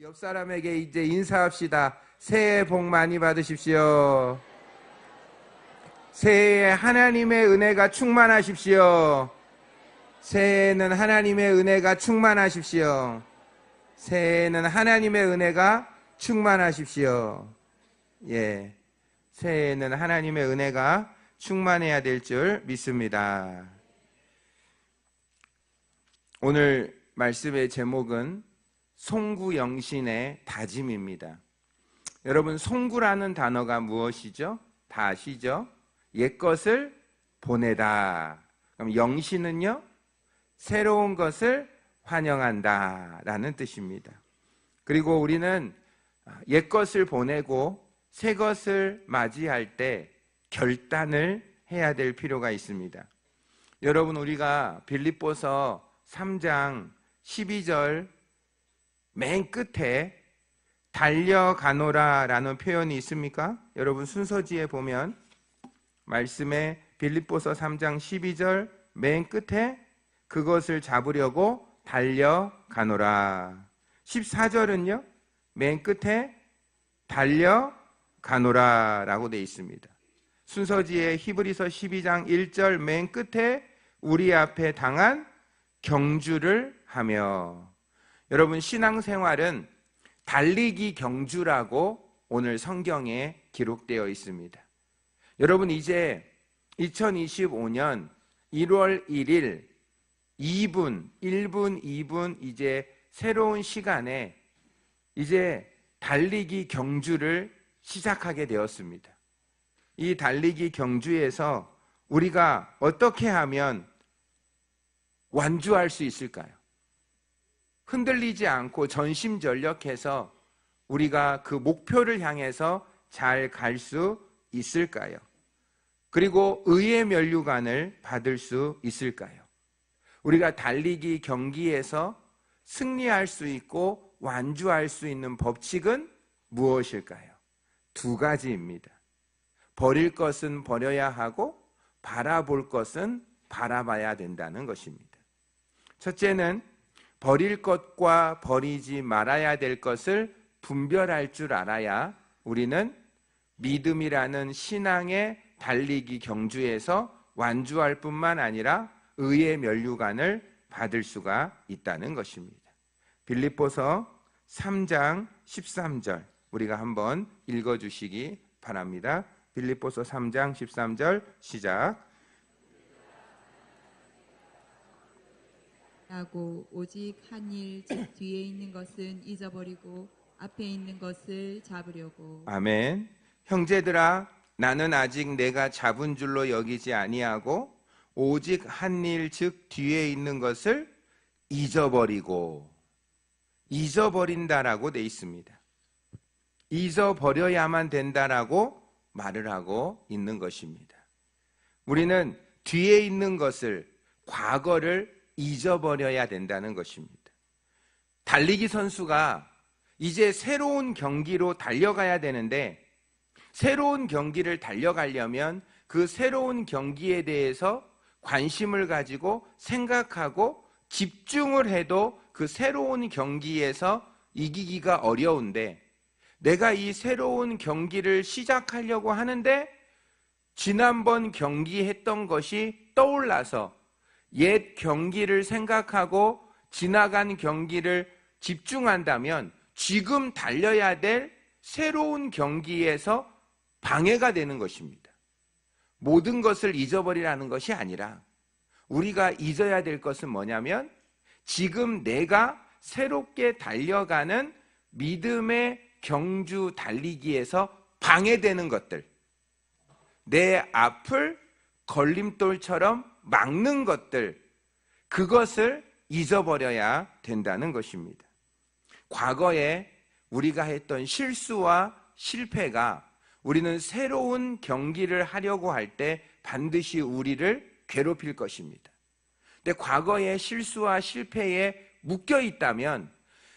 옆 사람에게 이제 인사합시다. 새해 복 많이 받으십시오. 새해에 하나님의 은혜가 충만하십시오. 새해에는 하나님의 은혜가 충만하십시오. 새해에는 하나님의 은혜가 충만하십시오. 예, 새해에는 하나님의 은혜가 충만해야 될 줄 믿습니다. 오늘 말씀의 제목은 송구영신의 다짐입니다. 여러분, 송구라는 단어가 무엇이죠? 다 아시죠? 옛것을 보내다. 그럼 영신은요? 새로운 것을 환영한다 라는 뜻입니다. 그리고 우리는 옛것을 보내고 새것을 맞이할 때 결단을 해야 될 필요가 있습니다. 여러분, 우리가 빌립보서 3장 12절 맨 끝에 달려가노라 라는 표현이 있습니까? 여러분, 순서지에 보면 말씀에 빌립보서 3장 12절 맨 끝에 그것을 잡으려고 달려가노라. 14절은요 맨 끝에 달려가노라 라고 되어 있습니다. 순서지에 히브리서 12장 1절 맨 끝에 우리 앞에 당한 경주를 하며. 여러분, 신앙생활은 달리기 경주라고 오늘 성경에 기록되어 있습니다. 여러분, 이제 2025년 1월 1일 1분, 2분 이제 새로운 시간에 이제 달리기 경주를 시작하게 되었습니다. 이 달리기 경주에서 우리가 어떻게 하면 완주할 수 있을까요? 흔들리지 않고 전심전력해서 우리가 그 목표를 향해서 잘 갈 수 있을까요? 그리고 의의 면류관을 받을 수 있을까요? 우리가 달리기 경기에서 승리할 수 있고 완주할 수 있는 법칙은 무엇일까요? 두 가지입니다. 버릴 것은 버려야 하고 바라볼 것은 바라봐야 된다는 것입니다. 첫째는 버릴 것과 버리지 말아야 될 것을 분별할 줄 알아야 우리는 믿음이라는 신앙의 달리기 경주에서 완주할 뿐만 아니라 의의 면류관을 받을 수가 있다는 것입니다. 빌립보서 3장 13절 우리가 한번 읽어주시기 바랍니다. 빌립보서 3장 13절 시작. 하고 오직 한 일, 즉 뒤에 있는 것은 잊어버리고 앞에 있는 것을 잡으려고. 아멘. 형제들아, 나는 아직 내가 잡은 줄로 여기지 아니하고 오직 한 일, 즉 뒤에 있는 것을 잊어버린다라고 돼 있습니다. 잊어버려야만 된다라고 말을 하고 있는 것입니다. 우리는 뒤에 있는 것을, 과거를 잊어버려야 된다는 것입니다. 달리기 선수가 이제 새로운 경기로 달려가야 되는데, 새로운 경기를 달려가려면 그 새로운 경기에 대해서 관심을 가지고 생각하고 집중을 해도 그 새로운 경기에서 이기기가 어려운데, 내가 이 새로운 경기를 시작하려고 하는데 지난번 경기했던 것이 떠올라서 옛 경기를 생각하고 지나간 경기를 집중한다면 지금 달려야 될 새로운 경기에서 방해가 되는 것입니다. 모든 것을 잊어버리라는 것이 아니라 우리가 잊어야 될 것은 뭐냐면 지금 내가 새롭게 달려가는 믿음의 경주 달리기에서 방해되는 것들, 내 앞을 걸림돌처럼 막는 것들, 그것을 잊어버려야 된다는 것입니다. 과거에 우리가 했던 실수와 실패가 우리는 새로운 경기를 하려고 할 때 반드시 우리를 괴롭힐 것입니다. 근데 과거의 실수와 실패에 묶여 있다면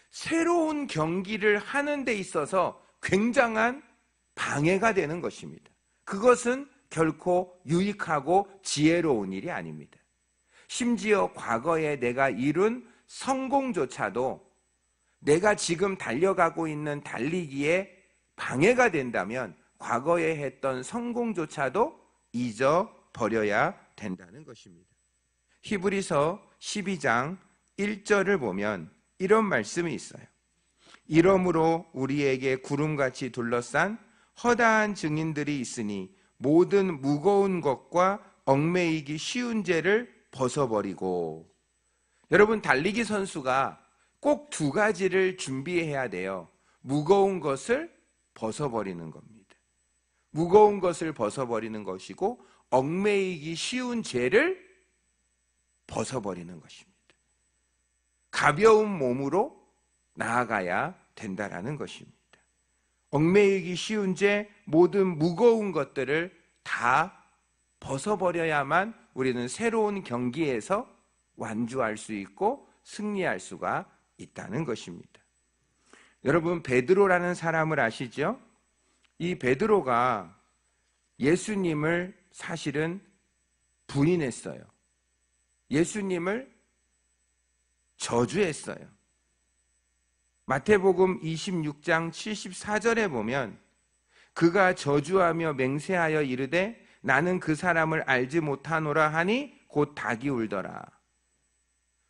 새로운 경기를 하는 데 있어서 굉장한 방해가 되는 것입니다. 그것은 결코 유익하고 지혜로운 일이 아닙니다. 심지어 과거에 내가 이룬 성공조차도 내가 지금 달려가고 있는 달리기에 방해가 된다면 과거에 했던 성공조차도 잊어버려야 된다는 것입니다. 히브리서 12장 1절을 보면 이런 말씀이 있어요. 이러므로 우리에게 구름같이 둘러싼 허다한 증인들이 있으니 모든 무거운 것과 얽매이기 쉬운 죄를 벗어버리고. 여러분, 달리기 선수가 꼭 두 가지를 준비해야 돼요. 무거운 것을 벗어버리는 겁니다. 무거운 것을 벗어버리는 것이고 얽매이기 쉬운 죄를 벗어버리는 것입니다. 가벼운 몸으로 나아가야 된다라는 것입니다. 얽매이기 쉬운 죄, 모든 무거운 것들을 다 벗어버려야만 우리는 새로운 경기에서 완주할 수 있고 승리할 수가 있다는 것입니다. 여러분, 베드로라는 사람을 아시죠? 이 베드로가 예수님을 사실은 부인했어요. 예수님을 저주했어요. 마태복음 26장 74절에 보면 그가 저주하며 맹세하여 이르되 나는 그 사람을 알지 못하노라 하니 곧 닭이 울더라.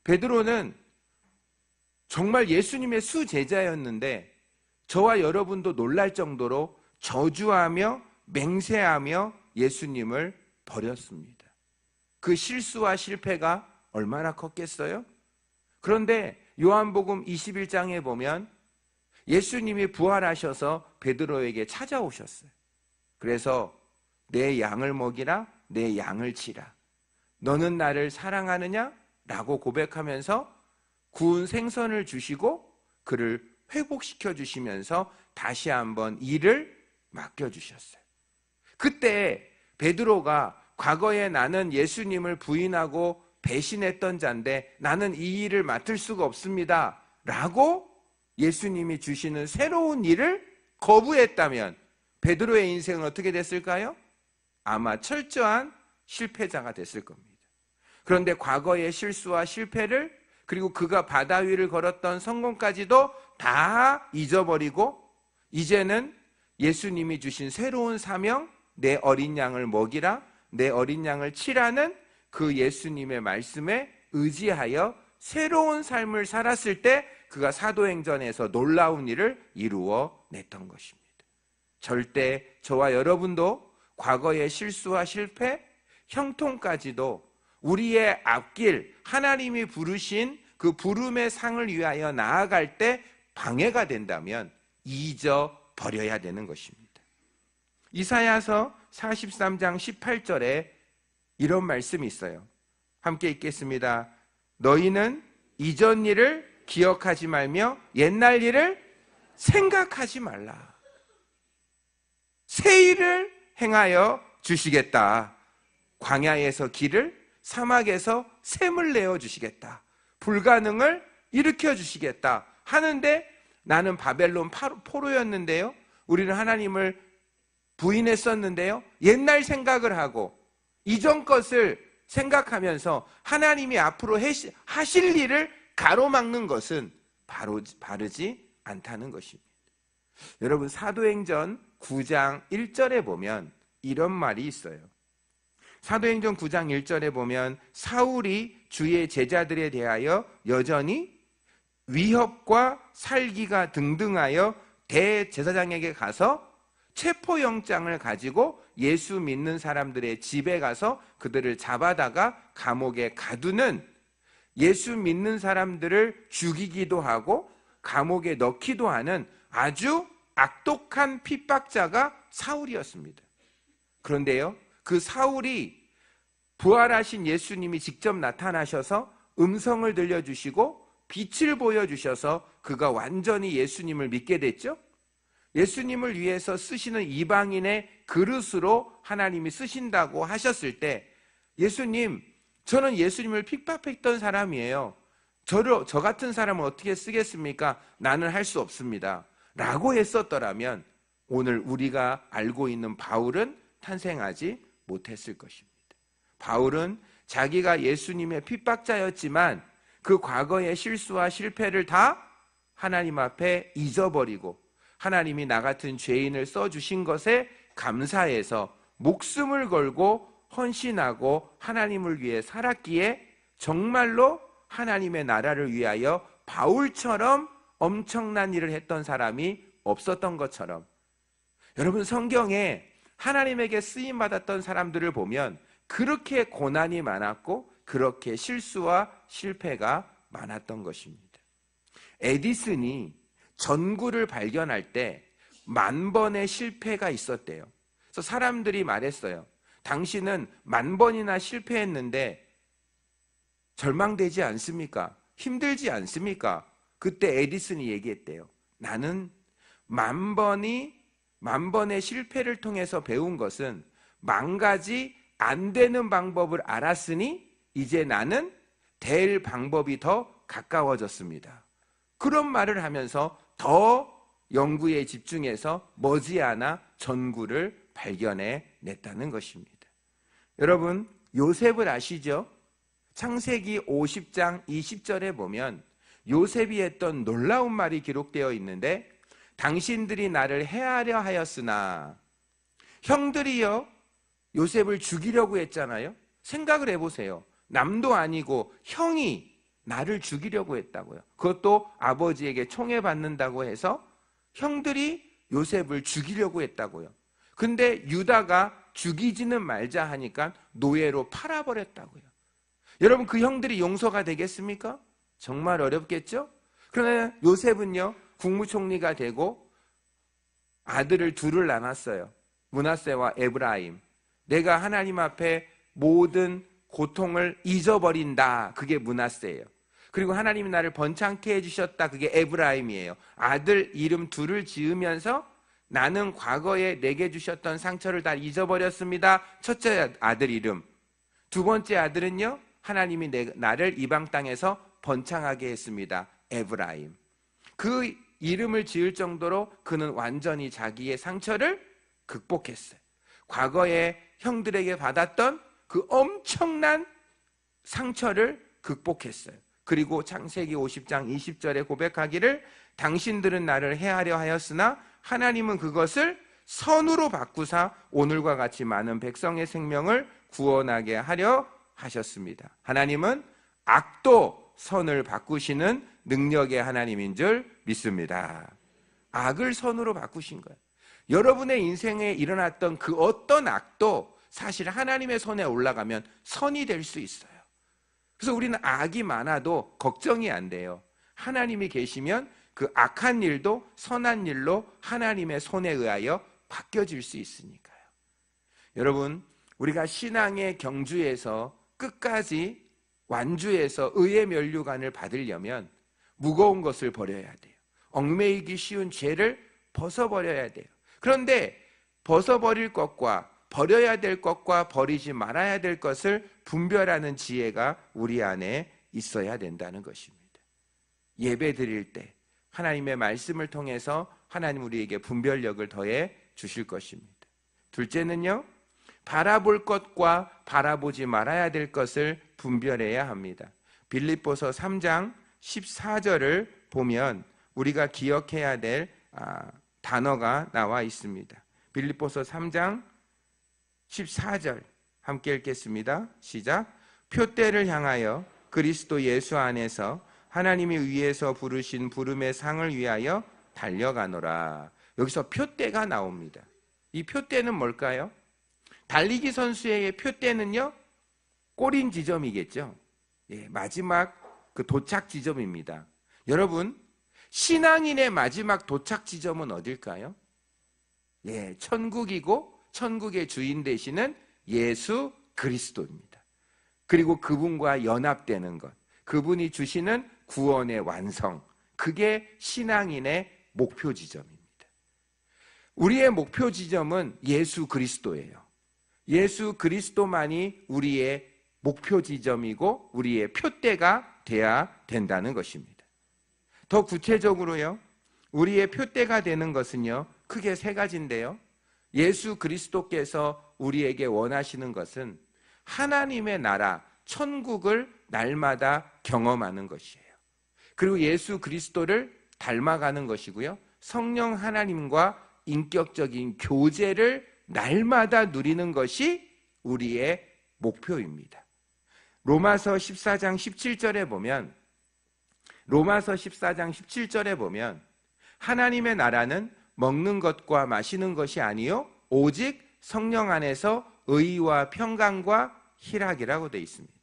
베드로는 정말 예수님의 수제자였는데 저와 여러분도 놀랄 정도로 저주하며 맹세하며 예수님을 버렸습니다. 그 실수와 실패가 얼마나 컸겠어요? 그런데 요한복음 21장에 보면 예수님이 부활하셔서 베드로에게 찾아오셨어요. 그래서 내 양을 먹이라, 내 양을 치라. 너는 나를 사랑하느냐? 라고 고백하면서 구운 생선을 주시고 그를 회복시켜 주시면서 다시 한번 일을 맡겨주셨어요. 그때 베드로가 과거에 나는 예수님을 부인하고 배신했던 자인데 나는 이 일을 맡을 수가 없습니다 라고 예수님이 주시는 새로운 일을 거부했다면 베드로의 인생은 어떻게 됐을까요? 아마 철저한 실패자가 됐을 겁니다. 그런데 과거의 실수와 실패를 그리고 그가 바다 위를 걸었던 성공까지도 다 잊어버리고 이제는 예수님이 주신 새로운 사명, 내 어린 양을 먹이라, 내 어린 양을 치라는 그 예수님의 말씀에 의지하여 새로운 삶을 살았을 때 그가 사도행전에서 놀라운 일을 이루어냈던 것입니다. 절대 저와 여러분도 과거의 실수와 실패, 형통까지도 우리의 앞길, 하나님이 부르신 그 부름의 상을 위하여 나아갈 때 방해가 된다면 잊어버려야 되는 것입니다. 이사야서 43장 18절에 이런 말씀이 있어요. 함께 읽겠습니다. 너희는 이전 일을 기억하지 말며 옛날 일을 생각하지 말라. 새 일을 행하여 주시겠다. 광야에서 길을, 사막에서 샘을 내어 주시겠다. 불가능을 일으켜 주시겠다 하는데 나는 바벨론 포로였는데요. 우리는 하나님을 부인했었는데요. 옛날 생각을 하고 이전 것을 생각하면서 하나님이 앞으로 하실 일을 가로막는 것은 바르지 않다는 것입니다. 여러분, 사도행전 9장 1절에 보면 이런 말이 있어요. 사도행전 9장 1절에 보면 사울이 주의 제자들에 대하여 여전히 위협과 살기가 등등하여 대제사장에게 가서 체포영장을 가지고 예수 믿는 사람들의 집에 가서 그들을 잡아다가 감옥에 가두는, 예수 믿는 사람들을 죽이기도 하고 감옥에 넣기도 하는 아주 악독한 핍박자가 사울이었습니다. 그런데요, 그 사울이 부활하신 예수님이 직접 나타나셔서 음성을 들려주시고 빛을 보여주셔서 그가 완전히 예수님을 믿게 됐죠. 예수님을 위해서 쓰시는 이방인의 그릇으로 하나님이 쓰신다고 하셨을 때 예수님, 저는 예수님을 핍박했던 사람이에요. 저 같은 사람을 어떻게 쓰겠습니까? 나는 할 수 없습니다 라고 했었더라면 오늘 우리가 알고 있는 바울은 탄생하지 못했을 것입니다. 바울은 자기가 예수님의 핍박자였지만 그 과거의 실수와 실패를 다 하나님 앞에 잊어버리고 하나님이 나 같은 죄인을 써주신 것에 감사해서 목숨을 걸고 헌신하고 하나님을 위해 살았기에 정말로 하나님의 나라를 위하여 바울처럼 엄청난 일을 했던 사람이 없었던 것처럼, 여러분 성경에 하나님에게 쓰임받았던 사람들을 보면 그렇게 고난이 많았고 그렇게 실수와 실패가 많았던 것입니다. 에디슨이 전구를 발견할 때 10,000번의 실패가 있었대요. 그래서 사람들이 말했어요. 당신은 10,000번이나 실패했는데 절망되지 않습니까? 힘들지 않습니까? 그때 에디슨이 얘기했대요. 나는 10,000번의 실패를 통해서 배운 것은 10,000가지 안 되는 방법을 알았으니 이제 나는 될 방법이 더 가까워졌습니다. 그런 말을 하면서 더 연구에 집중해서 머지않아 전구를 발견해 냈다는 것입니다. 여러분, 요셉을 아시죠? 창세기 50장 20절에 보면 요셉이 했던 놀라운 말이 기록되어 있는데, 당신들이 나를 해하려 하였으나, 형들이요 요셉을 죽이려고 했잖아요. 생각을 해보세요. 남도 아니고 형이 나를 죽이려고 했다고요. 그것도 아버지에게 총에 받는다고 해서 형들이 요셉을 죽이려고 했다고요. 근데 유다가 죽이지는 말자 하니까 노예로 팔아버렸다고요. 여러분, 그 형들이 용서가 되겠습니까? 정말 어렵겠죠? 그러나 요셉은요 국무총리가 되고 아들을 둘을 낳았어요. 므낫세와 에브라임. 내가 하나님 앞에 모든 고통을 잊어버린다, 그게 므낫세예요. 그리고 하나님이 나를 번창케 해주셨다, 그게 에브라임이에요. 아들 이름 둘을 지으면서 나는 과거에 내게 주셨던 상처를 다 잊어버렸습니다. 첫째 아들 이름. 두 번째 아들은요, 하나님이 나를 이방 땅에서 번창하게 했습니다. 에브라임. 그 이름을 지을 정도로 그는 완전히 자기의 상처를 극복했어요. 과거에 형들에게 받았던 그 엄청난 상처를 극복했어요. 그리고 창세기 50장 20절에 고백하기를, 당신들은 나를 해하려 하였으나 하나님은 그것을 선으로 바꾸사 오늘과 같이 많은 백성의 생명을 구원하게 하려 하셨습니다. 하나님은 악도 선을 바꾸시는 능력의 하나님인 줄 믿습니다. 악을 선으로 바꾸신 거예요. 여러분의 인생에 일어났던 그 어떤 악도 사실 하나님의 손에 올라가면 선이 될 수 있어요. 그래서 우리는 악이 많아도 걱정이 안 돼요. 하나님이 계시면 그 악한 일도 선한 일로 하나님의 손에 의하여 바뀌어질 수 있으니까요. 여러분, 우리가 신앙의 경주에서 끝까지 완주해서 의의 면류관을 받으려면 무거운 것을 버려야 돼요. 얽매이기 쉬운 죄를 벗어버려야 돼요. 그런데 벗어버릴 것과 버려야 될 것과 버리지 말아야 될 것을 분별하는 지혜가 우리 안에 있어야 된다는 것입니다. 예배 드릴 때 하나님의 말씀을 통해서 하나님 우리에게 분별력을 더해 주실 것입니다. 둘째는요, 바라볼 것과 바라보지 말아야 될 것을 분별해야 합니다. 빌립보서 3장 14절을 보면 우리가 기억해야 될 단어가 나와 있습니다. 빌립보서 3장 14절 함께 읽겠습니다. 시작. 표대를 향하여 그리스도 예수 안에서 하나님이 위에서 부르신 부름의 상을 위하여 달려가노라. 여기서 표대가 나옵니다. 이 표대는 뭘까요? 달리기 선수의 표대는요, 꼬린 지점이겠죠. 예, 마지막 그 도착 지점입니다. 여러분, 신앙인의 마지막 도착 지점은 어딜까요? 예, 천국이고 천국의 주인 되시는 예수 그리스도입니다. 그리고 그분과 연합되는 것, 그분이 주시는 구원의 완성, 그게 신앙인의 목표 지점입니다. 우리의 목표 지점은 예수 그리스도예요. 예수 그리스도만이 우리의 목표 지점이고 우리의 표대가 돼야 된다는 것입니다. 더 구체적으로요, 우리의 표대가 되는 것은요, 크게 세 가지인데요. 예수 그리스도께서 우리에게 원하시는 것은 하나님의 나라, 천국을 날마다 경험하는 것이에요. 그리고 예수 그리스도를 닮아가는 것이고요. 성령 하나님과 인격적인 교제를 날마다 누리는 것이 우리의 목표입니다. 로마서 14장 17절에 보면 하나님의 나라는 먹는 것과 마시는 것이 아니요 오직 성령 안에서 의와 평강과 희락이라고 되어 있습니다.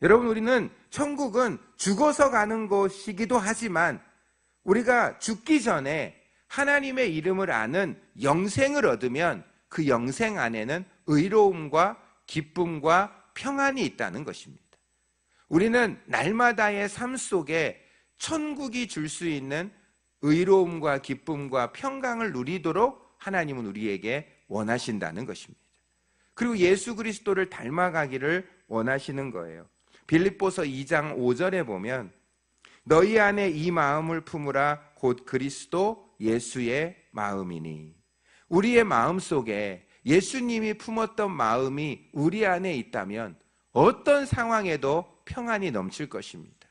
여러분, 우리는 천국은 죽어서 가는 것이기도 하지만 우리가 죽기 전에 하나님의 이름을 아는 영생을 얻으면 그 영생 안에는 의로움과 기쁨과 평안이 있다는 것입니다. 우리는 날마다의 삶 속에 천국이 줄 수 있는 의로움과 기쁨과 평강을 누리도록 하나님은 우리에게 원하신다는 것입니다. 그리고 예수 그리스도를 닮아가기를 원하시는 거예요. 빌립보서 2장 5절에 보면 너희 안에 이 마음을 품으라 곧 그리스도 예수의 마음이니. 우리의 마음 속에 예수님이 품었던 마음이 우리 안에 있다면 어떤 상황에도 평안이 넘칠 것입니다.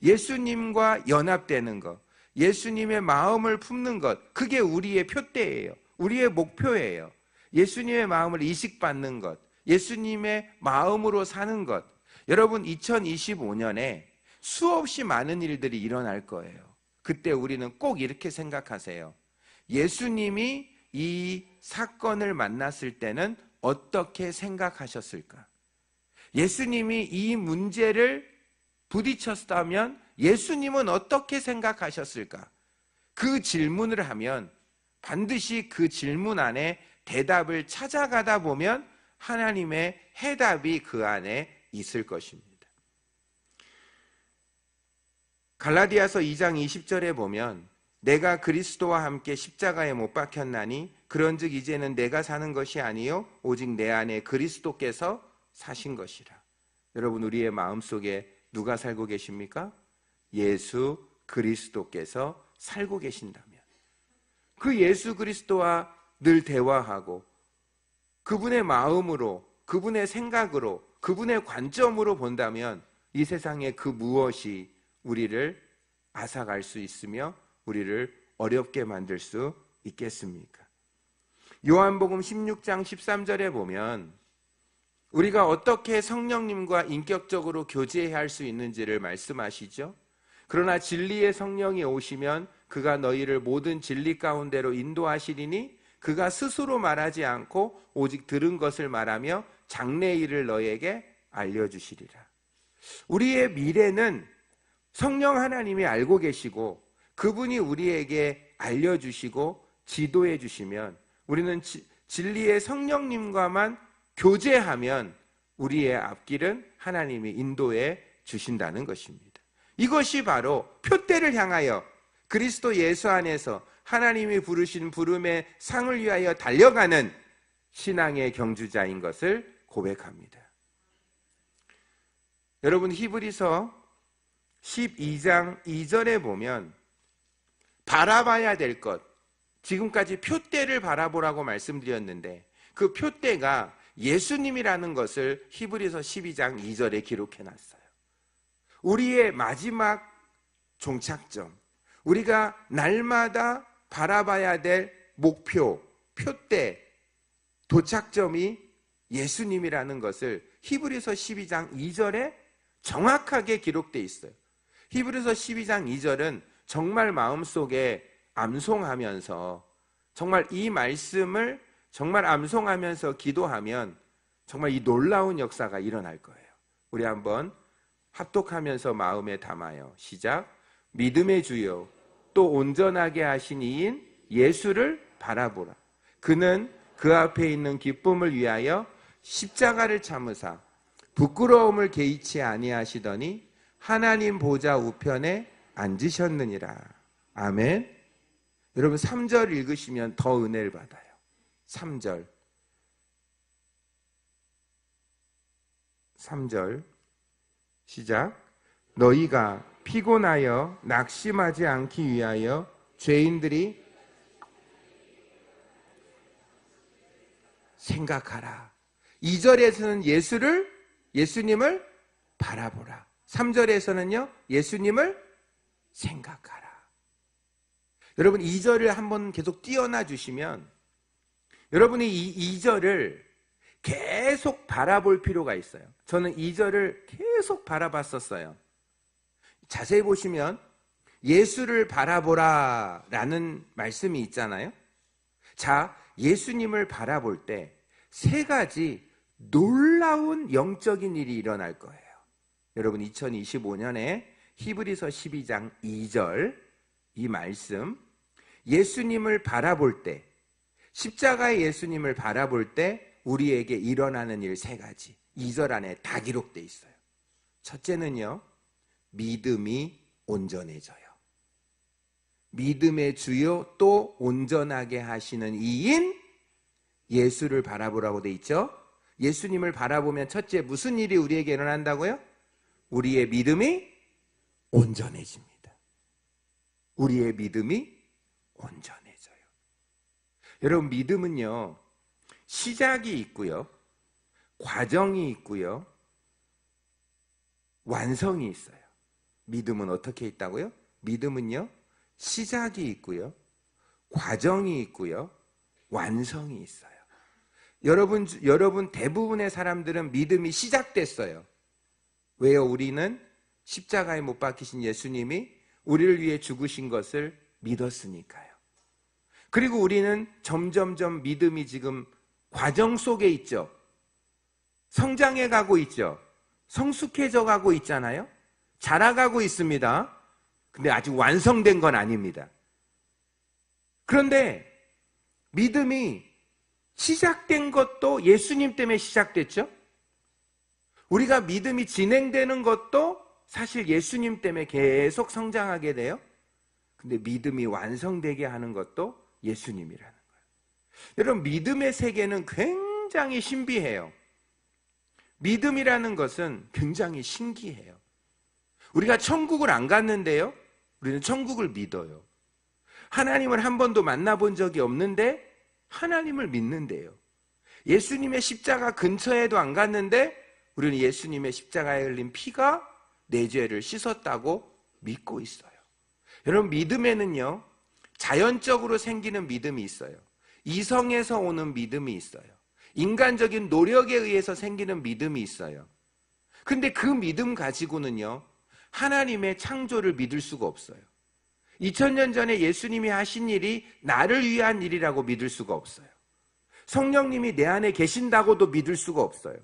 예수님과 연합되는 것, 예수님의 마음을 품는 것, 그게 우리의 표대예요. 우리의 목표예요. 예수님의 마음을 이식받는 것, 예수님의 마음으로 사는 것. 여러분, 2025년에 수없이 많은 일들이 일어날 거예요. 그때 우리는 꼭 이렇게 생각하세요. 예수님이 이 사건을 만났을 때는 어떻게 생각하셨을까? 예수님이 이 문제를 부딪혔다면 예수님은 어떻게 생각하셨을까? 그 질문을 하면 반드시 그 질문 안에 대답을 찾아가다 보면 하나님의 해답이 그 안에 있을 것입니다. 갈라디아서 2장 20절에 보면 내가 그리스도와 함께 십자가에 못 박혔나니 그런즉 이제는 내가 사는 것이 아니요 오직 내 안에 그리스도께서 사신 것이라. 여러분, 우리의 마음속에 누가 살고 계십니까? 예수 그리스도께서 살고 계신다면 그 예수 그리스도와 늘 대화하고 그분의 마음으로, 그분의 생각으로, 그분의 관점으로 본다면 이 세상의 그 무엇이 우리를 앗아갈 수 있으며 우리를 어렵게 만들 수 있겠습니까? 요한복음 16장 13절에 보면 우리가 어떻게 성령님과 인격적으로 교제해야 할 수 있는지를 말씀하시죠. 그러나 진리의 성령이 오시면 그가 너희를 모든 진리 가운데로 인도하시리니 그가 스스로 말하지 않고 오직 들은 것을 말하며 장래일을 너희에게 알려주시리라. 우리의 미래는 성령 하나님이 알고 계시고 그분이 우리에게 알려주시고 지도해 주시면 우리는 진리의 성령님과만 교제하면 우리의 앞길은 하나님이 인도해 주신다는 것입니다. 이것이 바로 표대를 향하여 그리스도 예수 안에서 하나님이 부르신 부름의 상을 위하여 달려가는 신앙의 경주자인 것을 고백합니다. 여러분, 히브리서 12장 2절에 보면 바라봐야 될 것, 지금까지 표대를 바라보라고 말씀드렸는데 그 표대가 예수님이라는 것을 히브리서 12장 2절에 기록해놨어요. 우리의 마지막 종착점, 우리가 날마다 바라봐야 될 목표, 표대, 도착점이 예수님이라는 것을 히브리서 12장 2절에 정확하게 기록되어 있어요. 히브리서 12장 2절은 정말 마음속에 암송하면서 정말 이 말씀을 정말 암송하면서 기도하면 정말 이 놀라운 역사가 일어날 거예요. 우리 한번 합독하면서 마음에 담아요. 시작. 믿음의 주요 또 온전하게 하신 이인 예수를 바라보라. 그는 그 앞에 있는 기쁨을 위하여 십자가를 참으사 부끄러움을 개의치 아니하시더니 하나님 보좌 우편에 앉으셨느니라. 아멘. 여러분, 3절 읽으시면 더 은혜를 받아요. 3절 시작. 너희가 피곤하여 낙심하지 않기 위하여 죄인들이 생각하라. 2절에서는 예수님을 바라보라. 3절에서는요, 예수님을 생각하라. 여러분 2절을 한번 계속 띄어놔 주시면 여러분이 이 2절을 계속 바라볼 필요가 있어요. 저는 2절을 계속 바라봤었어요. 자세히 보시면 예수를 바라보라 라는 말씀이 있잖아요. 자, 예수님을 바라볼 때 세 가지 놀라운 영적인 일이 일어날 거예요. 여러분 2025년에 히브리서 12장 2절 이 말씀, 예수님을 바라볼 때, 십자가의 예수님을 바라볼 때 우리에게 일어나는 일 세 가지 2절 안에 다 기록되어 있어요. 첫째는요, 믿음이 온전해져요. 믿음의 주요 또 온전하게 하시는 이인 예수를 바라보라고 돼 있죠. 예수님을 바라보면 첫째 무슨 일이 우리에게 일어난다고요? 우리의 믿음이 온전해집니다. 우리의 믿음이 온전해져요. 여러분 믿음은요, 시작이 있고요, 과정이 있고요, 완성이 있어요. 믿음은 어떻게 있다고요? 믿음은요, 시작이 있고요, 과정이 있고요, 완성이 있어요. 여러분 대부분의 사람들은 믿음이 시작됐어요. 왜요? 우리는 십자가에 못 박히신 예수님이 우리를 위해 죽으신 것을 믿었으니까요. 그리고 우리는 점점점 믿음이 지금 과정 속에 있죠. 성장해 가고 있죠. 성숙해져 가고 있잖아요. 자라가고 있습니다. 근데 아직 완성된 건 아닙니다. 그런데 믿음이 시작된 것도 예수님 때문에 시작됐죠. 우리가 믿음이 진행되는 것도 사실 예수님 때문에 계속 성장하게 돼요. 근데 믿음이 완성되게 하는 것도 예수님이라는 거예요. 여러분 믿음의 세계는 굉장히 신비해요. 믿음이라는 것은 굉장히 신기해요. 우리가 천국을 안 갔는데요, 우리는 천국을 믿어요. 하나님을 한 번도 만나본 적이 없는데 하나님을 믿는데요. 예수님의 십자가 근처에도 안 갔는데 우리는 예수님의 십자가에 흘린 피가 내 죄를 씻었다고 믿고 있어요. 여러분 믿음에는요, 자연적으로 생기는 믿음이 있어요. 이성에서 오는 믿음이 있어요. 인간적인 노력에 의해서 생기는 믿음이 있어요. 근데 그 믿음 가지고는요, 하나님의 창조를 믿을 수가 없어요. 2000년 전에 예수님이 하신 일이 나를 위한 일이라고 믿을 수가 없어요. 성령님이 내 안에 계신다고도 믿을 수가 없어요.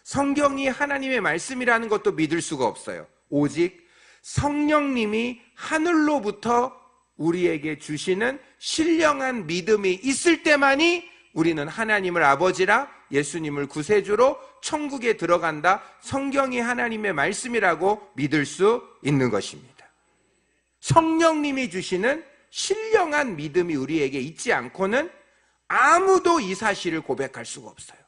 성경이 하나님의 말씀이라는 것도 믿을 수가 없어요. 오직 성령님이 하늘로부터 우리에게 주시는 신령한 믿음이 있을 때만이 우리는 하나님을 아버지라 예수님을 구세주로 천국에 들어간다, 성경이 하나님의 말씀이라고 믿을 수 있는 것입니다. 성령님이 주시는 신령한 믿음이 우리에게 있지 않고는 아무도 이 사실을 고백할 수가 없어요.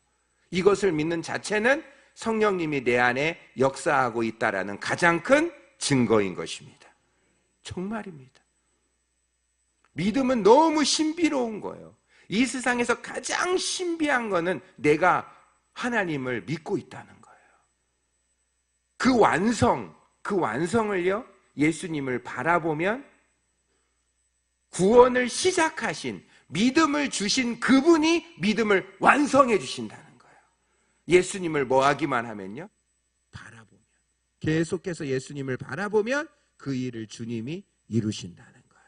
이것을 믿는 자체는 성령님이 내 안에 역사하고 있다라는 가장 큰 증거인 것입니다. 정말입니다. 믿음은 너무 신비로운 거예요. 이 세상에서 가장 신비한 거는 내가 하나님을 믿고 있다는 거예요. 그 완성을요, 예수님을 바라보면 구원을 시작하신, 믿음을 주신 그분이 믿음을 완성해 주신다는 거예요. 예수님을 뭐 하기만 하면요? 바라보면, 계속해서 예수님을 바라보면 그 일을 주님이 이루신다는 거예요.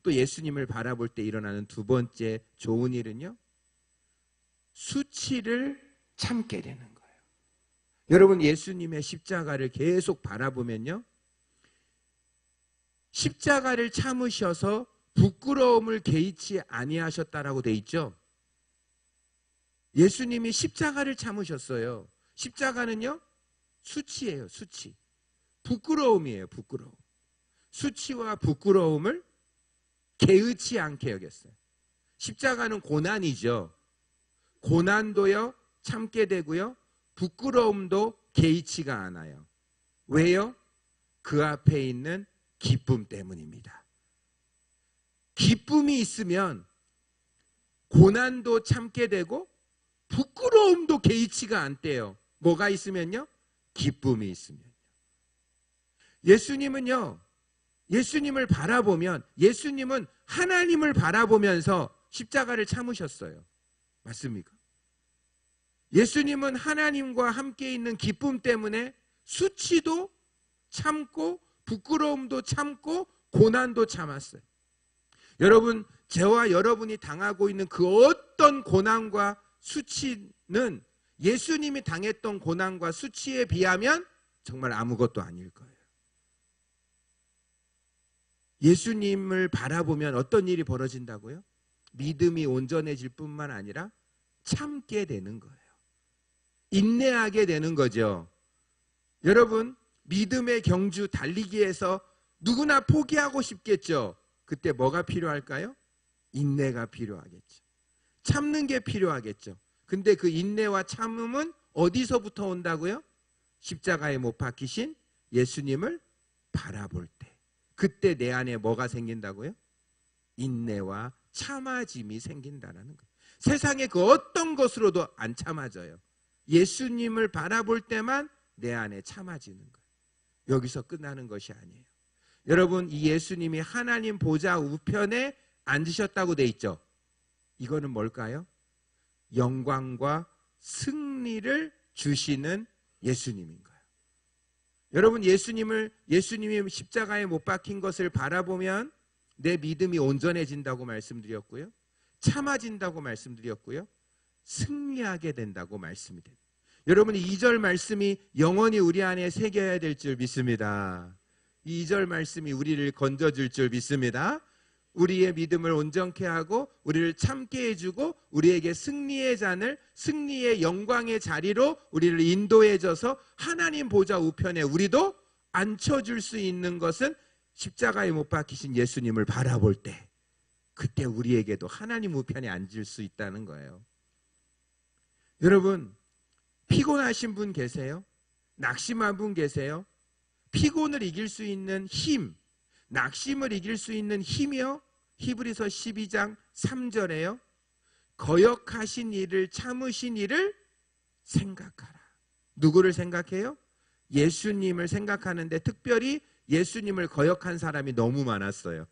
또 예수님을 바라볼 때 일어나는 두 번째 좋은 일은요, 수치를 참게 되는 거예요. 여러분 예수님의 십자가를 계속 바라보면요, 십자가를 참으셔서 부끄러움을 개의치 아니하셨다라고 돼 있죠. 예수님이 십자가를 참으셨어요. 십자가는요, 수치예요. 수치. 부끄러움이에요. 부끄러움. 수치와 부끄러움을 개의치 않게 여겼어요. 십자가는 고난이죠. 고난도요, 참게 되고요, 부끄러움도 개의치가 않아요. 왜요? 그 앞에 있는 기쁨 때문입니다. 기쁨이 있으면 고난도 참게 되고 부끄러움도 개의치가 않대요. 뭐가 있으면요? 기쁨이 있으면요. 예수님은요, 예수님을 바라보면 예수님은 하나님을 바라보면서 십자가를 참으셨어요. 맞습니까? 예수님은 하나님과 함께 있는 기쁨 때문에 수치도 참고 부끄러움도 참고 고난도 참았어요. 여러분, 저와 여러분이 당하고 있는 그 어떤 고난과 수치는 예수님이 당했던 고난과 수치에 비하면 정말 아무것도 아닐 거예요. 예수님을 바라보면 어떤 일이 벌어진다고요? 믿음이 온전해질 뿐만 아니라 참게 되는 거예요. 인내하게 되는 거죠. 여러분, 믿음의 경주 달리기에서 누구나 포기하고 싶겠죠. 그때 뭐가 필요할까요? 인내가 필요하겠죠. 참는 게 필요하겠죠. 근데 그 인내와 참음은 어디서부터 온다고요? 십자가에 못 박히신 예수님을 바라볼 때. 그때 내 안에 뭐가 생긴다고요? 인내와 참아짐이 생긴다는 거예요. 세상의 그 어떤 것으로도 안 참아져요. 예수님을 바라볼 때만 내 안에 참아지는 거예요. 여기서 끝나는 것이 아니에요. 여러분, 이 예수님이 하나님 보좌 우편에 앉으셨다고 돼 있죠. 이거는 뭘까요? 영광과 승리를 주시는 예수님인 거예요. 여러분, 예수님이 십자가에 못 박힌 것을 바라보면 내 믿음이 온전해진다고 말씀드렸고요. 참아진다고 말씀드렸고요. 승리하게 된다고 말씀이 됩니다. 여러분, 2절 말씀이 영원히 우리 안에 새겨야 될 줄 믿습니다. 2절 말씀이 우리를 건져줄 줄 믿습니다. 우리의 믿음을 온전케 하고 우리를 참게 해주고 우리에게 승리의 잔을, 승리의 영광의 자리로 우리를 인도해줘서 하나님 보좌 우편에 우리도 앉혀줄 수 있는 것은 십자가에 못 박히신 예수님을 바라볼 때, 그때 우리에게도 하나님 우편에 앉을 수 있다는 거예요. 여러분, 피곤하신 분 계세요? 낙심한 분 계세요? 피곤을 이길 수 있는 힘, 낙심을 이길 수 있는 힘이요? 히브리서 12장 3절에요. 거역하신 이를 참으신 이를 생각하라. 누구를 생각해요? 예수님을 생각하는데 특별히 예수님을 거역한 사람이 너무 많았어요.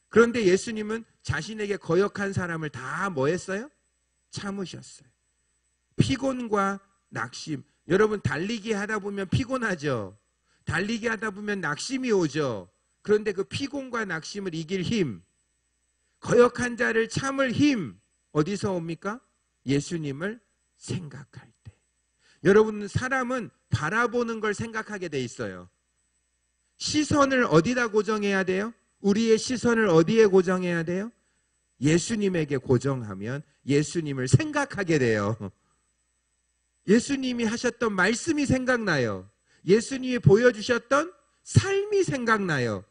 그런데 예수님은 자신에게 거역한 사람을 다 뭐 했어요? 참으셨어요. 피곤과 낙심. 여러분, 달리기 하다 보면 피곤하죠. 달리기 하다 보면 낙심이 오죠. 그런데 그 피곤과 낙심을 이길 힘, 거역한 자를 참을 힘, 어디서 옵니까? 예수님을 생각할 때. 여러분, 사람은 바라보는 걸 생각하게 돼 있어요. 시선을 어디다 고정해야 돼요? 우리의 시선을 어디에 고정해야 돼요? 예수님에게 고정하면 예수님을 생각하게 돼요. 예수님이 하셨던 말씀이 생각나요. 예수님이 보여주셨던 삶이 생각나요.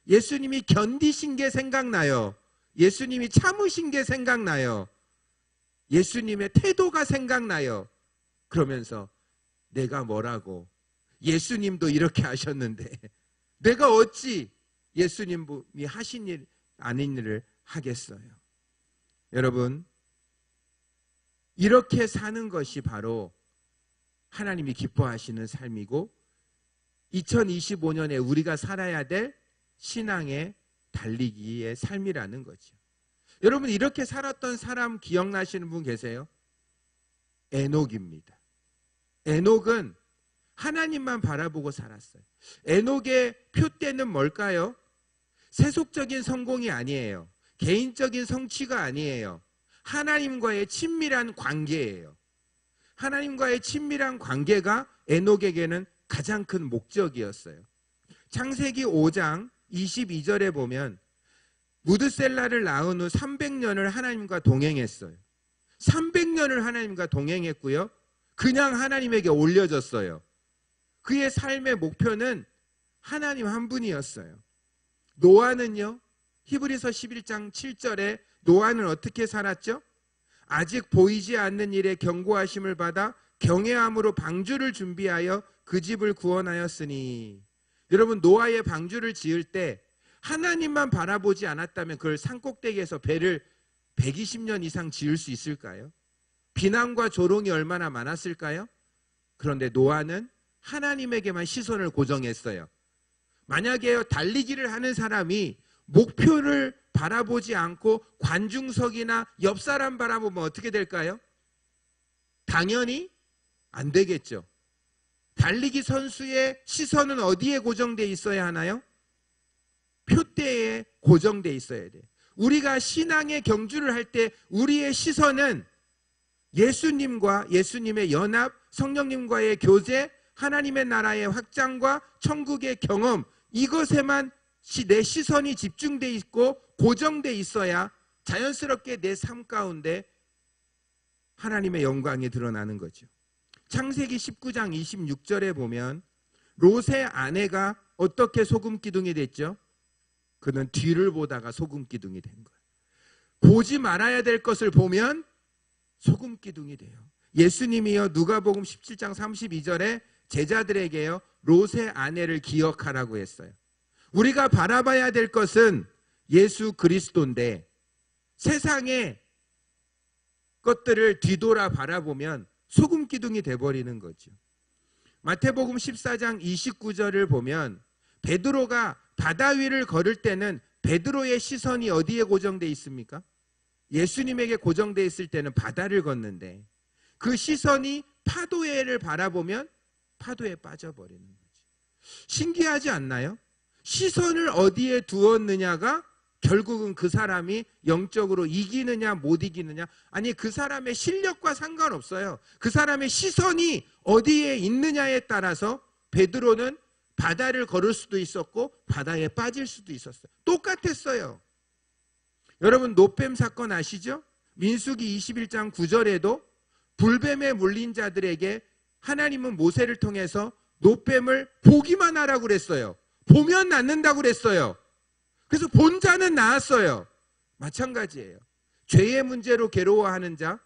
예수님이 견디신 게 생각나요. 예수님이 참으신 게 생각나요. 예수님의 태도가 생각나요. 그러면서 내가 뭐라고, 예수님도 이렇게 하셨는데 내가 어찌 예수님이 하신 일 아닌 일을 하겠어요. 여러분, 이렇게 사는 것이 바로 하나님이 기뻐하시는 삶이고 2025년에 우리가 살아야 될 신앙의 달리기의 삶이라는 거죠. 여러분, 이렇게 살았던 사람 기억나시는 분 계세요? 에녹입니다. 에녹은 하나님만 바라보고 살았어요. 에녹의 표대는 뭘까요? 세속적인 성공이 아니에요. 개인적인 성취가 아니에요. 하나님과의 친밀한 관계예요. 하나님과의 친밀한 관계가 에녹에게는 가장 큰 목적이었어요. 창세기 5장 22절에 보면 무드셀라를 낳은 후 300년을 하나님과 동행했어요. 300년을 하나님과 동행했고요. 그냥 하나님에게 올려졌어요. 그의 삶의 목표는 하나님 한 분이었어요. 노아는요, 히브리서 11장 7절에 노아는 어떻게 살았죠? 아직 보이지 않는 일에 경고하심을 받아 경외함으로 방주를 준비하여 그 집을 구원하였으니. 여러분, 노아의 방주를 지을 때 하나님만 바라보지 않았다면 그걸 산꼭대기에서 배를 120년 이상 지을 수 있을까요? 비난과 조롱이 얼마나 많았을까요? 그런데 노아는 하나님에게만 시선을 고정했어요. 만약에 달리기를 하는 사람이 목표를 바라보지 않고 관중석이나 옆 사람 바라보면 어떻게 될까요? 당연히 안 되겠죠. 달리기 선수의 시선은 어디에 고정돼 있어야 하나요? 표대에 고정돼 있어야 돼요. 우리가 신앙의 경주를 할 때 우리의 시선은 예수님과 예수님의 연합, 성령님과의 교제, 하나님의 나라의 확장과 천국의 경험, 이것에만 내 시선이 집중돼 있고 고정돼 있어야 자연스럽게 내 삶 가운데 하나님의 영광이 드러나는 거죠. 창세기 19장 26절에 보면 롯의 아내가 어떻게 소금 기둥이 됐죠? 그는 뒤를 보다가 소금 기둥이 된 거예요. 보지 말아야 될 것을 보면 소금 기둥이 돼요. 예수님이요 누가복음 17장 32절에 제자들에게요 롯의 아내를 기억하라고 했어요. 우리가 바라봐야 될 것은 예수 그리스도인데 세상의 것들을 뒤돌아 바라보면 소금 기둥이 돼버리는 거죠. 마태복음 14장 29절을 보면 베드로가 바다 위를 걸을 때는 베드로의 시선이 어디에 고정돼 있습니까? 예수님에게 고정돼 있을 때는 바다를 걷는데 그 시선이 파도에를 바라보면 파도에 빠져버리는 거죠. 신기하지 않나요? 시선을 어디에 두었느냐가 결국은 그 사람이 영적으로 이기느냐 못 이기느냐, 아니 그 사람의 실력과 상관없어요. 그 사람의 시선이 어디에 있느냐에 따라서 베드로는 바다를 걸을 수도 있었고 바다에 빠질 수도 있었어요. 똑같았어요. 여러분 노뱀 사건 아시죠? 민수기 21장 9절에도 불뱀에 물린 자들에게 하나님은 모세를 통해서 노뱀을 보기만 하라고 그랬어요. 보면 낫는다고 그랬어요. 그래서 본 자는 나았어요. 마찬가지예요. 죄의 문제로 괴로워하는 자,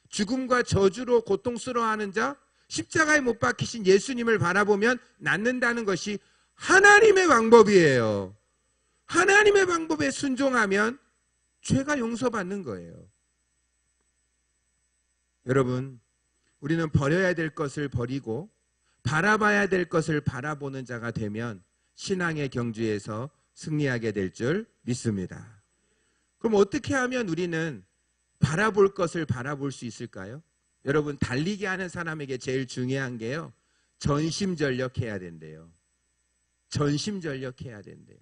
죽음과 저주로 고통스러워하는 자, 십자가에 못 박히신 예수님을 바라보면 낫는다는 것이 하나님의 방법이에요. 하나님의 방법에 순종하면 죄가 용서받는 거예요. 여러분, 우리는 버려야 될 것을 버리고 바라봐야 될 것을 바라보는 자가 되면 신앙의 경주에서 승리하게 될 줄 믿습니다. 그럼 어떻게 하면 우리는 바라볼 것을 바라볼 수 있을까요? 여러분 달리기 하는 사람에게 제일 중요한 게요, 전심전력해야 된대요. 전심전력해야 된대요.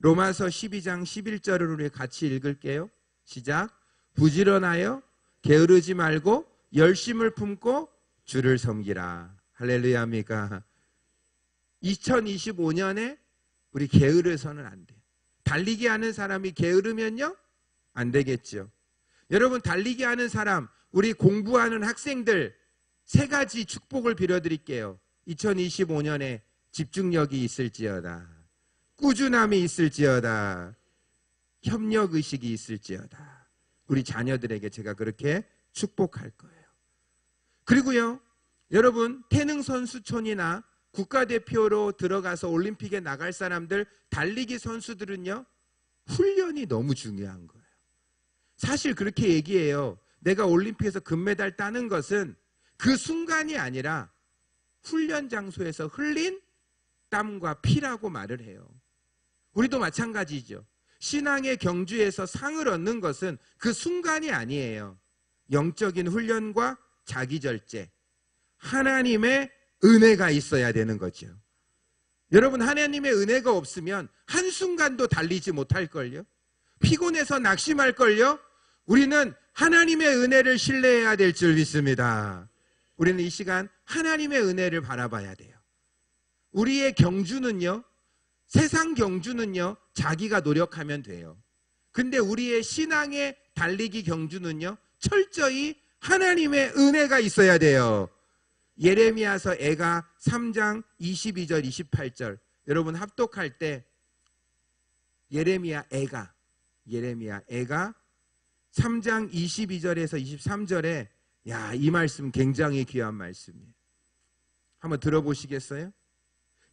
로마서 12장 11절을 우리 같이 읽을게요. 시작. 부지런하여 게으르지 말고 열심을 품고 주를 섬기라. 할렐루야입니까? 2025년에 우리 게으르서는 안 돼요. 달리기 하는 사람이 게으르면요 안 되겠죠. 여러분 달리기 하는 사람, 우리 공부하는 학생들 세 가지 축복을 빌어드릴게요. 2025년에 집중력이 있을지어다, 꾸준함이 있을지어다, 협력의식이 있을지어다. 우리 자녀들에게 제가 그렇게 축복할 거예요. 그리고요 여러분 태능선수촌이나 국가대표로 들어가서 올림픽에 나갈 사람들, 달리기 선수들은요 훈련이 너무 중요한 거예요. 사실 그렇게 얘기해요. 내가 올림픽에서 금메달 따는 것은 그 순간이 아니라 훈련 장소에서 흘린 땀과 피라고 말을 해요. 우리도 마찬가지죠. 신앙의 경주에서 상을 얻는 것은 그 순간이 아니에요. 영적인 훈련과 자기절제, 하나님의 은혜가 있어야 되는 거죠. 여러분 하나님의 은혜가 없으면 한순간도 달리지 못할걸요. 피곤해서 낙심할걸요. 우리는 하나님의 은혜를 신뢰해야 될 줄 믿습니다. 우리는 이 시간 하나님의 은혜를 바라봐야 돼요. 우리의 경주는요, 세상 경주는요 자기가 노력하면 돼요. 근데 우리의 신앙의 달리기 경주는요 철저히 하나님의 은혜가 있어야 돼요. 예레미야서 애가 3장 22절 28절 여러분 합독할 때 예레미야 애가 3장 22절에서 23절에 야, 이 말씀 굉장히 귀한 말씀이에요. 한번 들어보시겠어요?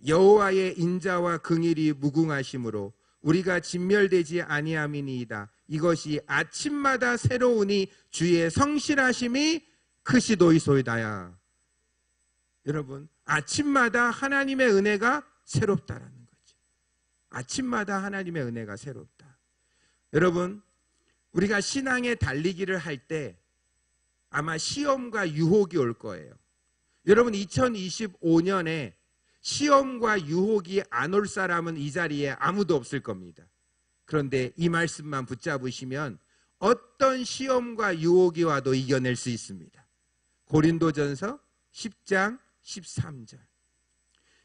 여호와의 인자와 긍휼이 무궁하심으로 우리가 진멸되지 아니함이니이다. 이것이 아침마다 새로우니 주의 성실하심이 크시도이소이다야. 여러분 아침마다 하나님의 은혜가 새롭다라는 거죠. 아침마다 하나님의 은혜가 새롭다. 여러분, 우리가 신앙의 달리기를 할 때 아마 시험과 유혹이 올 거예요. 여러분, 2025년에 시험과 유혹이 안 올 사람은 이 자리에 아무도 없을 겁니다. 그런데 이 말씀만 붙잡으시면 어떤 시험과 유혹이 와도 이겨낼 수 있습니다. 고린도전서 10장 13절.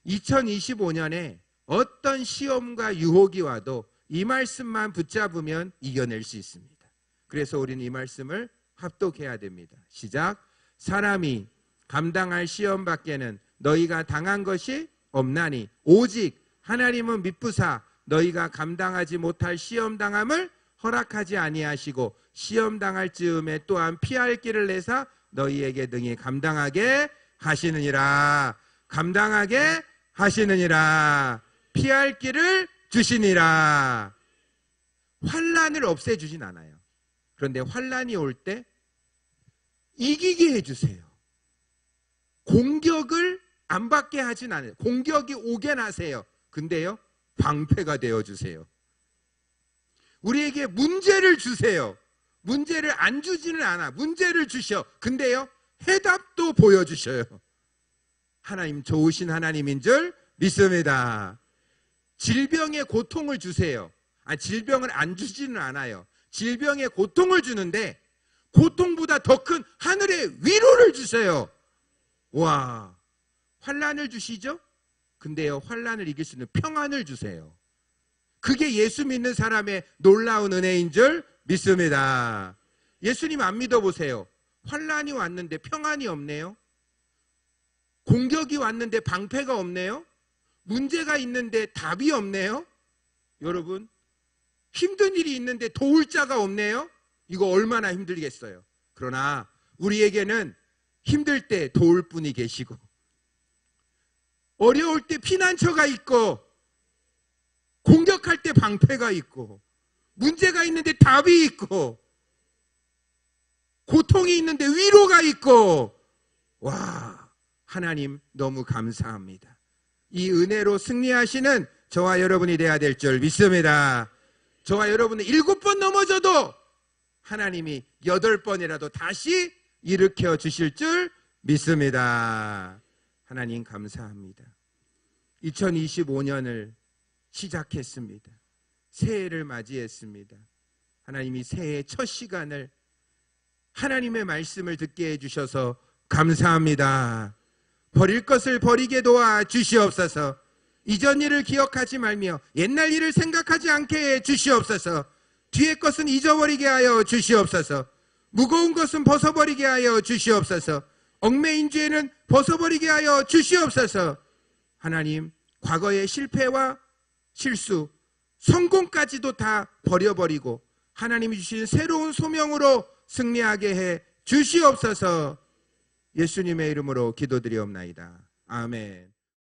2025년에 어떤 시험과 유혹이 와도 이 말씀만 붙잡으면 이겨낼 수 있습니다. 그래서 우리는 이 말씀을 합독해야 됩니다. 시작. 사람이 감당할 시험 밖에는 너희가 당한 것이 없나니 오직 하나님은 미쁘사 너희가 감당하지 못할 시험 당함을 허락하지 아니하시고 시험 당할 즈음에 또한 피할 길을 내사 너희에게 등이 감당하게 하시느니라. 감당하게 하시느니라. 피할 길을 주시니라. 환난을 없애주진 않아요. 그런데 환난이 올 때 이기게 해주세요. 공격을 안 받게 하진 않아요. 공격이 오게 하세요. 근데요, 방패가 되어주세요. 우리에게 문제를 주세요. 문제를 안 주지는 않아. 문제를 주셔. 근데요, 해답도 보여주셔요. 하나님 좋으신 하나님인 줄 믿습니다. 질병의 고통을 주세요. 질병을 안 주지는 않아요. 질병의 고통을 주는데 고통보다 더 큰 하늘의 위로를 주세요. 와, 환난을 주시죠? 근데요, 환난을 이길 수 있는 평안을 주세요. 그게 예수 믿는 사람의 놀라운 은혜인 줄 믿습니다. 예수님 안 믿어보세요. 환난이 왔는데 평안이 없네요. 공격이 왔는데 방패가 없네요. 문제가 있는데 답이 없네요. 여러분, 힘든 일이 있는데 도울 자가 없네요. 이거 얼마나 힘들겠어요. 그러나 우리에게는 힘들 때 도울 분이 계시고, 어려울 때 피난처가 있고, 공격할 때 방패가 있고, 문제가 있는데 답이 있고, 고통이 있는데 위로가 있고, 와, 하나님 너무 감사합니다. 이 은혜로 승리하시는 저와 여러분이 되어야 될 줄 믿습니다. 저와 여러분은 7번 넘어져도 하나님이 8번이라도 다시 일으켜 주실 줄 믿습니다. 하나님 감사합니다. 2025년을 시작했습니다. 새해를 맞이했습니다. 하나님이 새해 첫 시간을 하나님의 말씀을 듣게 해주셔서 감사합니다. 버릴 것을 버리게 도와 주시옵소서. 이전 일을 기억하지 말며 옛날 일을 생각하지 않게 해 주시옵소서. 뒤의 것은 잊어버리게 하여 주시옵소서. 무거운 것은 벗어버리게 하여 주시옵소서. 얽매인 죄는 벗어버리게 하여 주시옵소서. 하나님, 과거의 실패와 실수, 성공까지도 다 버려버리고 하나님이 주신 새로운 소명으로 승리하게 해 주시옵소서. 예수님의 이름으로 기도드리옵나이다. 아멘.